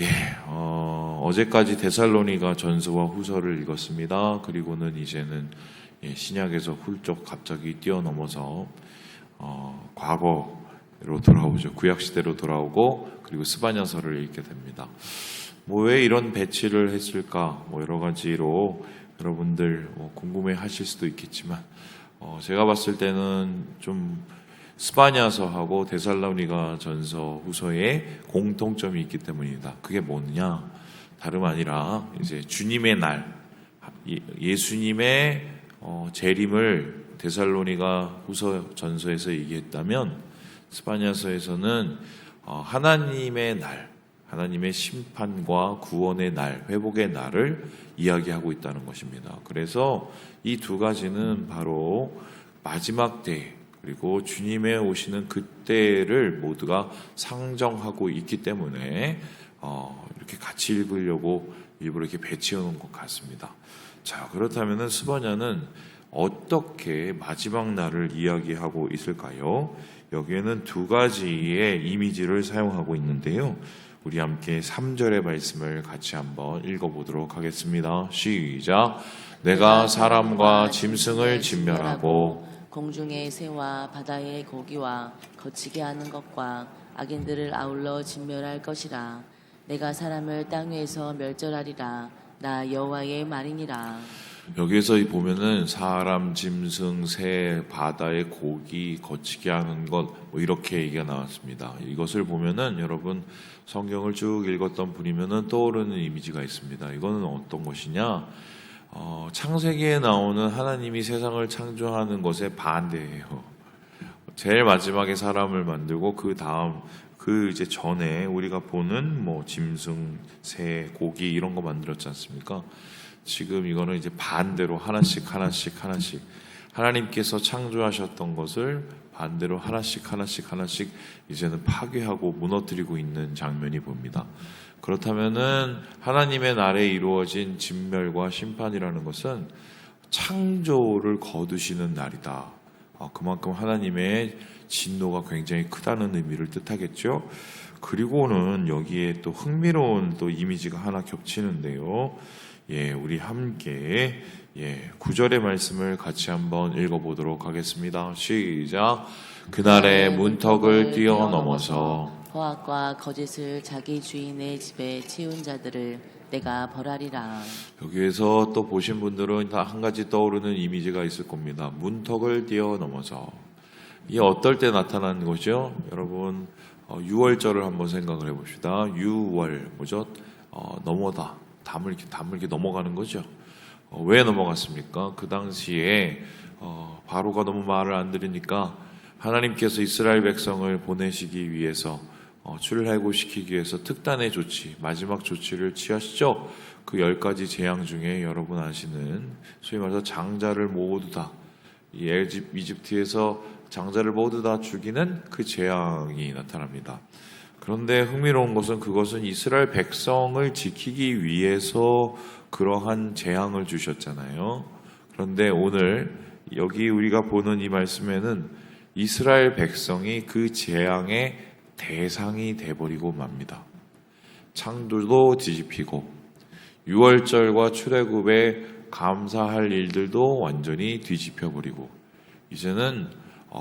예, 어제까지 데살로니가 전서와 후서를 읽었습니다. 그리고는 이제는 신약에서 훌쩍 갑자기 뛰어넘어서 과거로 돌아오죠. 구약 시대로 돌아오고 그리고 스바냐서를 읽게 됩니다. 뭐 왜 이런 배치를 했을까? 뭐 여러 가지로 여러분들 궁금해하실 수도 있겠지만 제가 봤을 때는 좀 스바냐서하고 데살로니가 전서 후서에 공통점이 있기 때문이다. 그게 뭐냐? 다름 아니라 이제 주님의 날, 예수님의 재림을 데살로니가 후서 전서에서 얘기했다면 스바냐서에서는 하나님의 날, 하나님의 심판과 구원의 날, 회복의 날을 이야기하고 있다는 것입니다. 그래서 이 두 가지는 바로 마지막 때 그리고 주님의 오시는 그때를 모두가 상정하고 있기 때문에 이렇게 같이 읽으려고 일부러 이렇게 배치해 놓은 것 같습니다. 자, 그렇다면 스바냐는 어떻게 마지막 날을 이야기하고 있을까요? 여기에는 두 가지의 이미지를 사용하고 있는데요. 우리 함께 3절의 말씀을 같이 한번 읽어보도록 하겠습니다. 시작! 내가 사람과 짐승을 진멸하고 공중의 새와 바다의 고기와 거치게 하는 것과 악인들을 아울러 진멸할 것이라. 내가 사람을 땅 위에서 멸절하리라. 나 여호와의 말이니라. 여기에서 보면은 사람, 짐승, 새, 바다의 고기, 거치게 하는 것 이렇게 얘기가 나왔습니다. 이것을 보면은 여러분 성경을 쭉 읽었던 분이면은 떠오르는 이미지가 있습니다. 이거는 어떤 것이냐? 창세기에 나오는 하나님이 세상을 창조하는 것의 반대예요. 제일 마지막에 사람을 만들고 그 다음 이제 전에 우리가 보는 뭐 짐승, 새, 고기 이런 거 만들었지 않습니까? 지금 이거는 이제 반대로 하나씩 하나님께서 창조하셨던 것을 반대로 하나씩 이제는 파괴하고 무너뜨리고 있는 장면이 봅니다. 그렇다면은 하나님의 날에 이루어진 진멸과 심판이라는 것은 창조를 거두시는 날이다. 그만큼 하나님의 진노가 굉장히 크다는 의미를 뜻하겠죠. 그리고는 여기에 또 흥미로운 또 이미지가 하나 겹치는데요. 우리 함께 9절의 말씀을 같이 한번 읽어보도록 하겠습니다. 시작! 그날의 문턱을 뛰어넘어서 허악과 거짓을 자기 주인의 집에 치운 자들을 내가 벌하리라. 여기에서 또 보신 분들은 다 한 가지 떠오르는 이미지가 있을 겁니다. 문턱을 뛰어넘어서. 이게 어떨 때 나타나는 거죠? 여러분 6월절을 한번 생각을 해봅시다. 6월 뭐죠? 넘어다. 담을 이렇게 넘어가는 거죠. 왜 넘어갔습니까? 그 당시에 바로가 너무 말을 안 들으니까 하나님께서 이스라엘 백성을 보내시기 위해서 출애굽시키기 위해서 특단의 조치, 마지막 조치를 취하시죠. 그 10가지 재앙 중에 여러분 아시는 소위 말해서 장자를 모두 다 이집트에서 장자를 모두 다 죽이는 그 재앙이 나타납니다. 그런데 흥미로운 것은 그것은 이스라엘 백성을 지키기 위해서 그러한 재앙을 주셨잖아요. 그런데 오늘 여기 우리가 보는 이 말씀에는 이스라엘 백성이 그 재앙의 대상이 돼버리고 맙니다. 창조도 뒤집히고 6월절과 출애굽에 감사할 일들도 완전히 뒤집혀버리고 이제는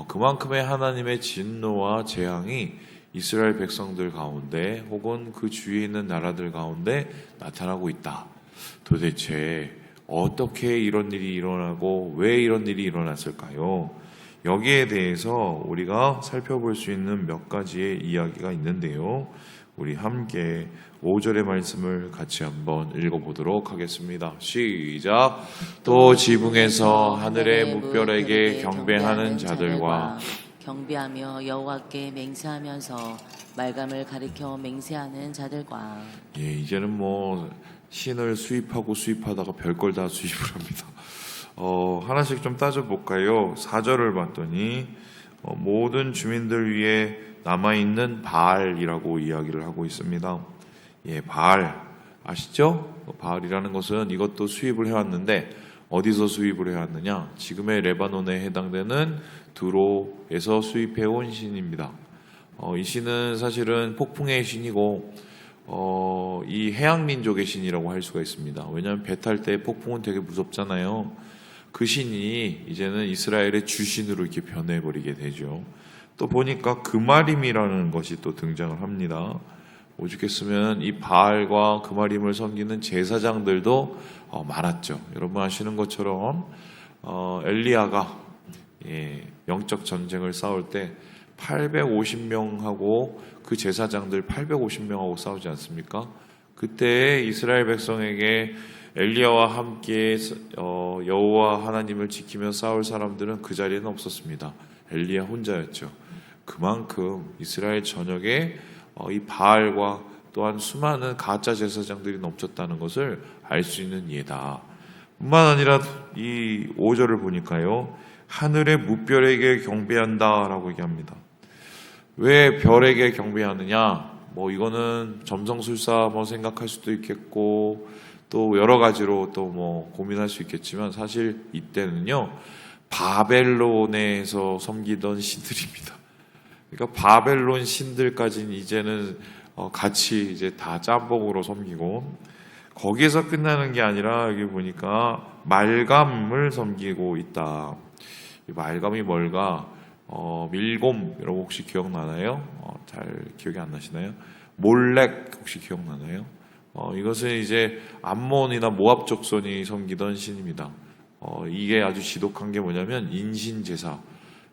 그만큼의 하나님의 진노와 재앙이 이스라엘 백성들 가운데 혹은 그 주위에 있는 나라들 가운데 나타나고 있다. 도대체 어떻게 이런 일이 일어나고 왜 이런 일이 일어났을까요? 여기에 대해서 우리가 살펴볼 수 있는 몇 가지의 이야기가 있는데요. 우리 함께 5절의 말씀을 같이 한번 읽어보도록 하겠습니다. 시작! 또 지붕에서 하늘의 묵별에게 경배하는 자들과 경배하며 여호와께 맹세하면서 말감을 가리켜 맹세하는 자들과 이제는 뭐 신을 수입하다가 별걸 다 수입을 합니다. 하나씩 좀 따져볼까요? 4절을 봤더니 모든 주민들 위에 남아있는 바알이라고 이야기를 하고 있습니다. 바알 아시죠? 바알이라는 것은 이것도 수입을 해왔는데 어디서 수입을 해왔느냐? 지금의 레바논에 해당되는 두로에서 수입해온 신입니다. 이 신은 사실은 폭풍의 신이고 이 해양 민족의 신이라고 할 수가 있습니다. 왜냐하면 배 탈 때 폭풍은 되게 무섭잖아요. 그 신이 이제는 이스라엘의 주신으로 이렇게 변해버리게 되죠. 또 보니까 그마림이라는 것이 또 등장을 합니다. 오죽했으면 이 바알과 그마림을 섬기는 제사장들도 많았죠. 여러분 아시는 것처럼 엘리야가 영적 전쟁을 싸울 때 850명하고 그 제사장들 850명하고 싸우지 않습니까? 그때 이스라엘 백성에게 엘리야와 함께 여호와 하나님을 지키며 싸울 사람들은 그 자리에는 없었습니다. 엘리야 혼자였죠. 그만큼 이스라엘 전역에 이 바알과 또한 수많은 가짜 제사장들이 넘쳤다는 것을 알 수 있는 예다. 뿐만 아니라 이 5절을 보니까요. 하늘의 무별에게 경배한다라고 얘기합니다. 왜 별에게 경배하느냐? 뭐 이거는 점성술사 뭐 생각할 수도 있겠고 또 여러 가지로 또 뭐 고민할 수 있겠지만 사실 이때는요. 바벨론에서 섬기던 신들입니다. 그러니까 바벨론 신들까지는 이제는 같이 이제 다 짬뽕으로 섬기고 거기에서 끝나는 게 아니라 여기 보니까 말감을 섬기고 있다. 이 말감이 뭘까? 밀곰 여러분 혹시 기억나나요? 잘 기억이 안 나시나요? 몰렉 혹시 기억나나요? 이것은 이제 암몬이나 모압 족속이 섬기던 신입니다. 이게 아주 지독한 게 뭐냐면 인신제사.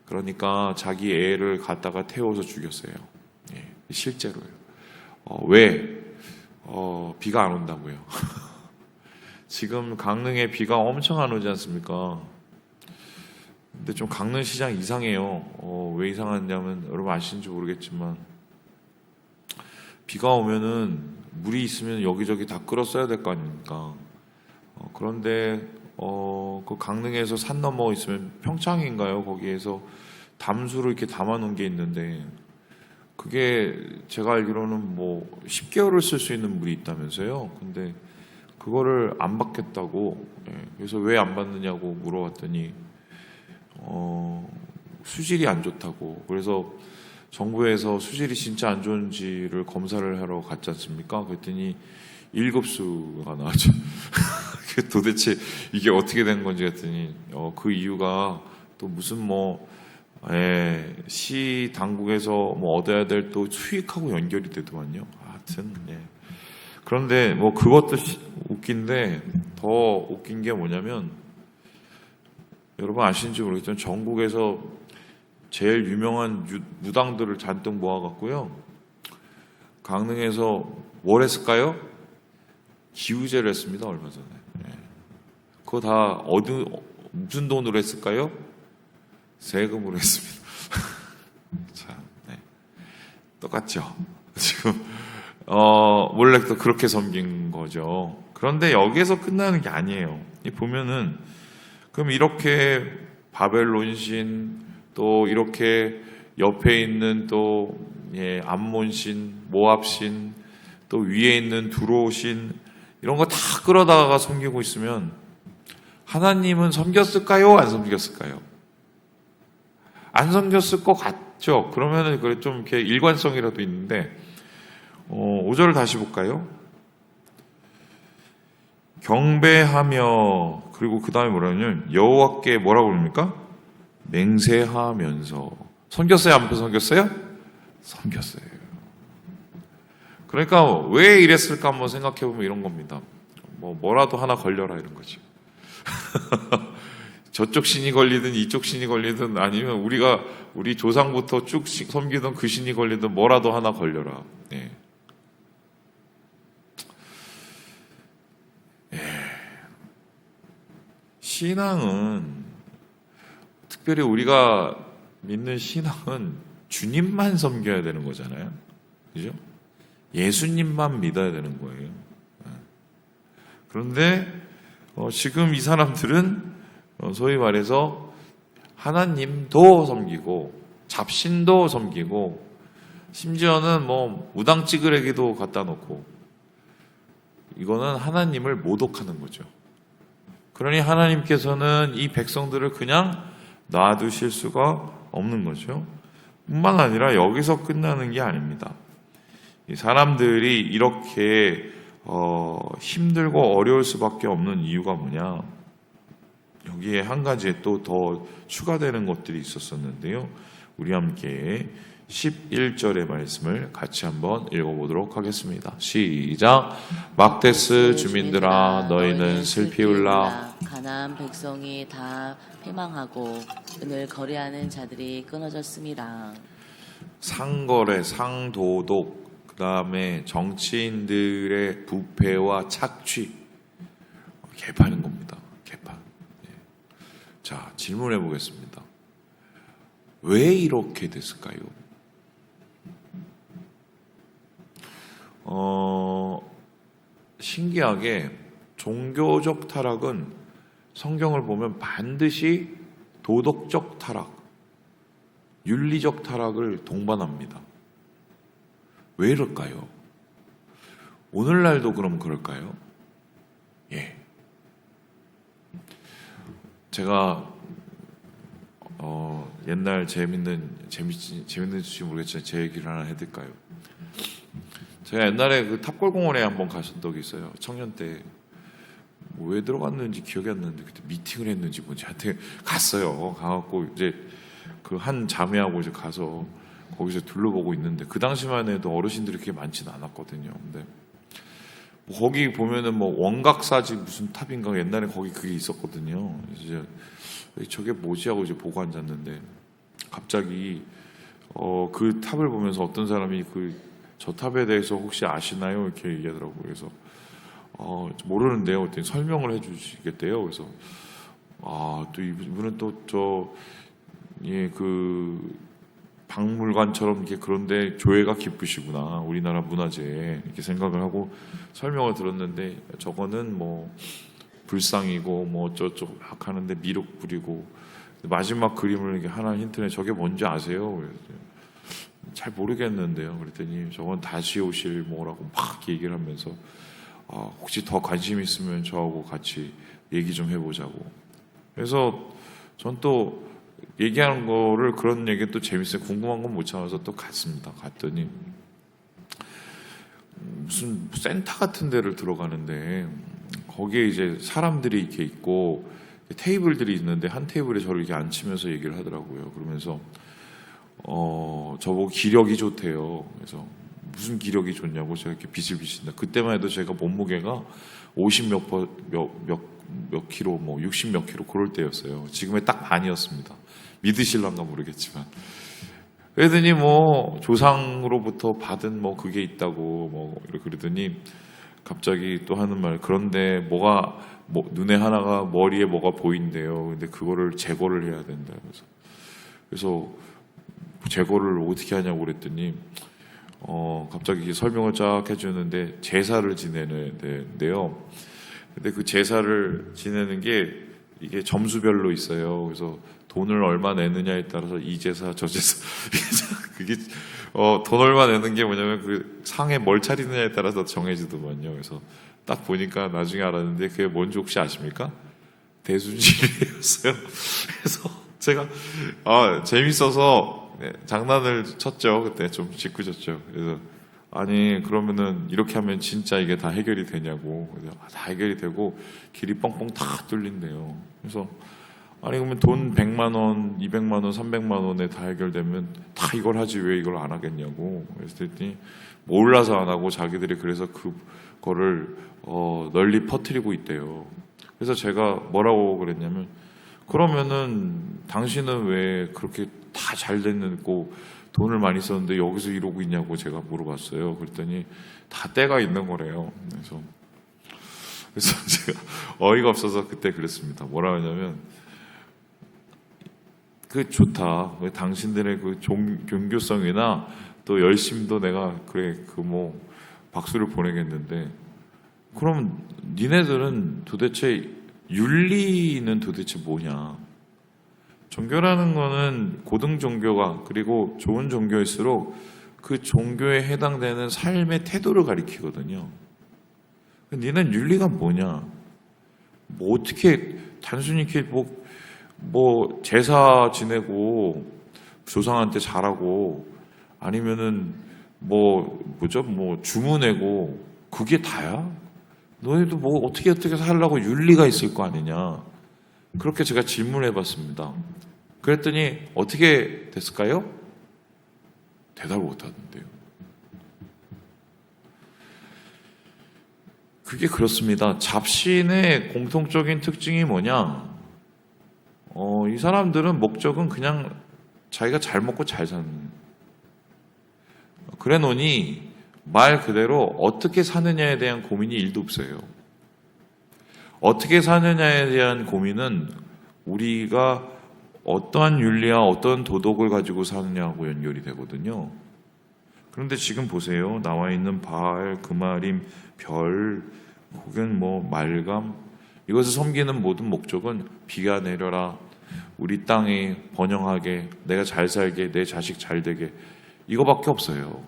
그러니까 자기 애를 갖다가 태워서 죽였어요. 예, 실제로요. 왜? 비가 안 온다고요. 지금 강릉에 비가 엄청 안 오지 않습니까? 근데 좀 강릉시장 이상해요. 왜 이상하냐면 여러분 아시는지 모르겠지만 비가 오면은 물이 있으면 여기저기 다 끌어 써야 될 거 아닙니까? 그런데 그 강릉에서 산 넘어 있으면 평창인가요? 거기에서 담수를 이렇게 담아 놓은 게 있는데 그게 제가 알기로는 뭐 10개월을 쓸 수 있는 물이 있다면서요. 근데 그거를 안 받겠다고. 그래서 왜 안 받느냐고 물어봤더니 수질이 안 좋다고. 그래서 정부에서 수질이 진짜 안 좋은지를 검사를 하러 갔지 않습니까? 그랬더니 1급수가 나왔죠. 도대체 이게 어떻게 된 건지 했더니 그 이유가 또 무슨 시 당국에서 얻어야 될 또 수익하고 연결이 되더만요. 하여튼 그런데 그것도 웃긴데 더 웃긴 게 뭐냐면 여러분 아시는지 모르겠지만 전국에서 제일 유명한 무당들을 잔뜩 모아갖고요. 강릉에서 뭘 했을까요? 기우제를 했습니다. 얼마 전에. 그거 다 무슨 돈으로 했을까요? 세금으로 했습니다. 참, 똑같죠. 지금 몰래 또 그렇게 섬긴 거죠. 그런데 여기에서 끝나는 게 아니에요. 보면은 그럼 이렇게 바벨론 신 또 이렇게 옆에 있는 또 암몬 신, 모압 신, 또 위에 있는 두로 신 이런 거 다 끌어다가 섬기고 있으면 하나님은 섬겼을까요? 안 섬겼을까요? 안 섬겼을 것 같죠. 그러면은 그래 좀 이렇게 일관성이라도 있는데 5절을 다시 볼까요? 경배하며 그리고 그 다음에 뭐라냐면 여호와께 뭐라고 그럽니까? 맹세하면서 섬겼어요? 안 섬겼어요? 섬겼어요. 그러니까 왜 이랬을까 한번 생각해보면 이런 겁니다. 뭐라도 하나 걸려라 이런 거죠. 저쪽 신이 걸리든 이쪽 신이 걸리든 아니면 우리 조상부터 쭉 섬기던 그 신이 걸리든 뭐라도 하나 걸려라. 신앙은 특별히 우리가 믿는 신앙은 주님만 섬겨야 되는 거잖아요. 그죠? 예수님만 믿어야 되는 거예요. 그런데 지금 이 사람들은 소위 말해서 하나님도 섬기고 잡신도 섬기고 심지어는 무당 찌그레기도 갖다 놓고 이거는 하나님을 모독하는 거죠. 그러니 하나님께서는 이 백성들을 그냥 놔두실 수가 없는 거죠. 뿐만 아니라 여기서 끝나는 게 아닙니다. 이 사람들이 이렇게 힘들고 어려울 수밖에 없는 이유가 뭐냐? 여기에 한 가지 또 더 추가되는 것들이 있었었는데요. 우리 함께 11절의 말씀을 같이 한번 읽어보도록 하겠습니다. 시작. 막데스 주민들아 너희는 슬피 울라. 가나안 백성이 다 패망하고 은을 거래하는 자들이 끊어졌음이라. 상거래, 상도덕, 그 다음에 정치인들의 부패와 착취, 개판인 겁니다. 개판. 예. 자, 질문해 보겠습니다. 왜 이렇게 됐을까요? 신기하게 종교적 타락은 성경을 보면 반드시 도덕적 타락, 윤리적 타락을 동반합니다. 왜 이럴까요? 오늘날도 그럼 그럴까요? 예. 제가 옛날 재밌는지 모르겠지만 제 얘기를 하나 해드릴까요? 제가 옛날에 그 탑골공원에 한번 갔던 적이 있어요. 청년 때. 뭐 왜 들어갔는지 기억이 안 나는데 그때 미팅을 했는지 뭔지 하여튼 갔어요. 가갖고 이제 그 한 자매하고 이제 가서 거기서 둘러보고 있는데 그 당시만 해도 어르신들이 그렇게 많지는 않았거든요. 근데 뭐 거기 보면은 뭐 원각사지 무슨 탑인가 옛날에 거기 그게 있었거든요. 그래서 이제 저게 뭐지 하고 이제 보고 앉았는데 갑자기 그 탑을 보면서 어떤 사람이 저 탑에 대해서 혹시 아시나요? 이렇게 얘기하더라고요. 그래서 모르는데요. 그랬더니 설명을 해주시겠대요. 그래서 또 이분은 또 그 박물관처럼 이렇게 그런데 조예가 깊으시구나. 우리나라 문화재에 이렇게 생각을 하고 설명을 들었는데 저거는 뭐 불상이고 뭐 어쩌고 막 하는데 미륵 뿌리고 마지막 그림을 이렇게 하나 힌트내 저게 뭔지 아세요? 그래서 잘 모르겠는데요. 그랬더니 저건 다시 오실 뭐라고 막 얘기를 하면서 혹시 더 관심 있으면 저하고 같이 얘기 좀 해보자고. 그래서 전 또 얘기하는 거를 그런 얘기 또 재밌어요. 궁금한 건 못 참아서 또 갔습니다. 갔더니 무슨 센터 같은 데를 들어가는데 거기에 이제 사람들이 이렇게 있고 테이블들이 있는데 한 테이블에 저를 이렇게 앉히면서 얘기를 하더라고요. 그러면서 저보고 기력이 좋대요. 그래서 무슨 기력이 좋냐고 제가 이렇게 비실비실다. 그때만 해도 제가 몸무게가 50 몇 킬로, 뭐 60 몇 킬로 그럴 때였어요. 지금의 딱 반이었습니다. 믿으실란가 모르겠지만. 그러더니 뭐 조상으로부터 받은 뭐 그게 있다고 뭐 그러더니 갑자기 또 하는 말. 그런데 뭐가 눈에 하나가 머리에 뭐가 보인대요. 근데 그거를 제거를 해야 된다. 그래서 제거를 어떻게 하냐고 그랬더니 갑자기 설명을 쫙 해주는데 제사를 지내는데요. 근데 그 제사를 지내는 게 이게 점수별로 있어요. 그래서 돈을 얼마 내느냐에 따라서 이 제사 저 제사 그게 돈 얼마 내는 게 뭐냐면 그 상에 뭘 차리느냐에 따라서 정해지더만요. 그래서 딱 보니까 나중에 알았는데 그게 뭔지 혹시 아십니까? 대순실이었어요. 그래서 제가 재밌어서 장난을 쳤죠. 그때 좀 짓궂었죠. 그래서 아니 그러면은 이렇게 하면 진짜 이게 다 해결이 되냐고. 그래서 다 해결이 되고 길이 뻥뻥 다 뚫린대요. 그래서 아니 그러면 돈 100만 원, 200만 원, 300만 원에 다 해결되면 다 이걸 하지 왜 이걸 안 하겠냐고. 그랬더니 몰라서 안 하고 자기들이 그래서 그거를 널리 퍼뜨리고 있대요. 그래서 제가 뭐라고 그랬냐면 그러면은 당신은 왜 그렇게 다 잘 됐고 돈을 많이 썼는데 여기서 이러고 있냐고 제가 물어봤어요. 그랬더니 다 때가 있는 거래요. 그래서 제가 어이가 없어서 그때 그랬습니다. 뭐라 하냐면 그 좋다. 당신들의 그 종교성이나 또 열심도 내가 그래 뭐 박수를 보내겠는데 그럼 니네들은 도대체 윤리는 도대체 뭐냐? 종교라는 거는 고등 종교가 그리고 좋은 종교일수록 그 종교에 해당되는 삶의 태도를 가리키거든요. 니는 윤리가 뭐냐? 뭐 어떻게 단순히 이렇게 뭐 제사 지내고 조상한테 잘하고 아니면은 주문내고 그게 다야? 너희도 뭐 어떻게 살라고 윤리가 있을 거 아니냐? 그렇게 제가 질문해 봤습니다. 그랬더니 어떻게 됐을까요? 대답을 못 하던데요. 그게 그렇습니다. 잡신의 공통적인 특징이 뭐냐? 이 사람들은 목적은 그냥 자기가 잘 먹고 잘 사는. 그래 놓으니 말 그대로 어떻게 사느냐에 대한 고민이 1도 없어요. 어떻게 사느냐에 대한 고민은 우리가 어떠한 윤리와 어떤 도덕을 가지고 사느냐하고 연결이 되거든요. 그런데 지금 보세요. 나와 있는 바알, 금아림, 별, 혹은 말감, 이것을 섬기는 모든 목적은 비가 내려라, 우리 땅이 번영하게, 내가 잘 살게, 내 자식 잘 되게, 이거밖에 없어요.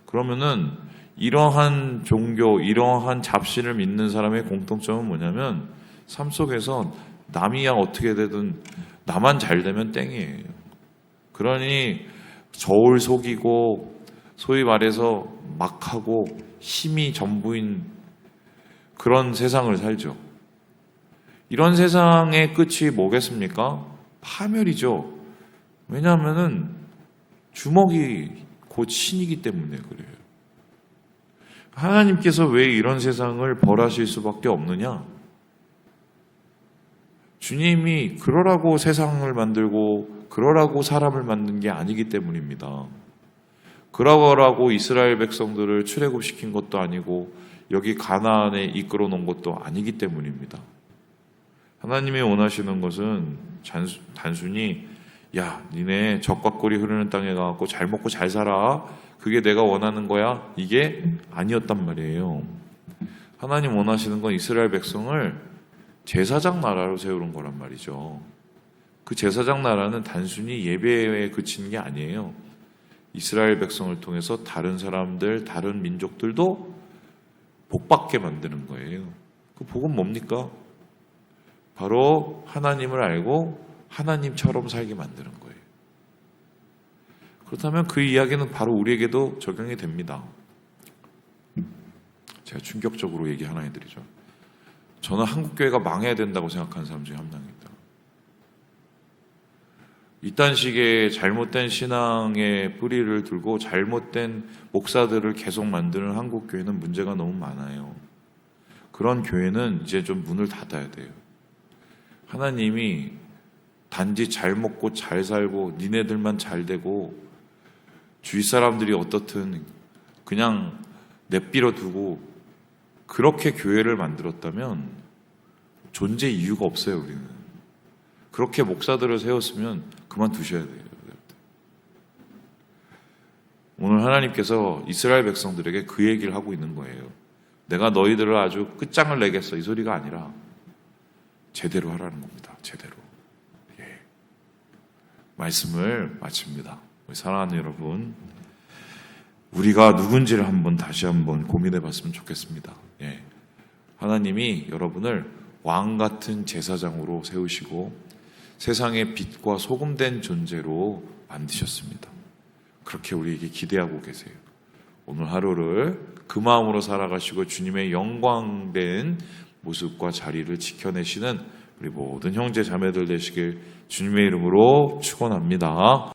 그러면은 이러한 종교, 이러한 잡신을 믿는 사람의 공통점은 뭐냐면 삶 속에서 남이야 어떻게 되든 나만 잘 되면 땡이에요. 그러니 저울 속이고 소위 말해서 막하고 힘이 전부인 그런 세상을 살죠. 이런 세상의 끝이 뭐겠습니까? 파멸이죠. 왜냐하면은 주먹이 곧 신이기 때문에 그래요. 하나님께서 왜 이런 세상을 벌하실 수밖에 없느냐? 주님이 그러라고 세상을 만들고 그러라고 사람을 만든 게 아니기 때문입니다. 그러라고 이스라엘 백성들을 출애굽시킨 것도 아니고 여기 가나안에 이끌어 놓은 것도 아니기 때문입니다. 하나님이 원하시는 것은 단순히 야, 니네 적과 꿀이 흐르는 땅에 가갖고 잘 먹고 잘 살아. 그게 내가 원하는 거야. 이게 아니었단 말이에요. 하나님 원하시는 건 이스라엘 백성을 제사장 나라로 세우는 거란 말이죠. 그 제사장 나라는 단순히 예배에 그치는 게 아니에요. 이스라엘 백성을 통해서 다른 사람들, 다른 민족들도 복받게 만드는 거예요. 그 복은 뭡니까? 바로 하나님을 알고 하나님처럼 살게 만드는 거예요. 그렇다면 그 이야기는 바로 우리에게도 적용이 됩니다. 제가 충격적으로 얘기 하나 해드리죠. 저는 한국교회가 망해야 된다고 생각하는 사람 중에 한 명입니다. 이딴 식의 잘못된 신앙의 뿌리를 들고 잘못된 목사들을 계속 만드는 한국교회는 문제가 너무 많아요. 그런 교회는 이제 좀 문을 닫아야 돼요. 하나님이 단지 잘 먹고 잘 살고 니네들만 잘 되고 주위 사람들이 어떻든 그냥 내버려 두고 그렇게 교회를 만들었다면 존재 이유가 없어요. 우리는 그렇게 목사들을 세웠으면 그만두셔야 돼요. 오늘 하나님께서 이스라엘 백성들에게 그 얘기를 하고 있는 거예요. 내가 너희들을 아주 끝장을 내겠어, 이 소리가 아니라 제대로 하라는 겁니다. 제대로. 말씀을 마칩니다. 사랑하는 여러분, 우리가 누군지를 다시 한번 고민해 봤으면 좋겠습니다. 하나님이 여러분을 왕 같은 제사장으로 세우시고 세상의 빛과 소금된 존재로 만드셨습니다. 그렇게 우리에게 기대하고 계세요. 오늘 하루를 그 마음으로 살아가시고 주님의 영광된 모습과 자리를 지켜내시는 우리 모든 형제 자매들 되시길 주님의 이름으로 축원합니다.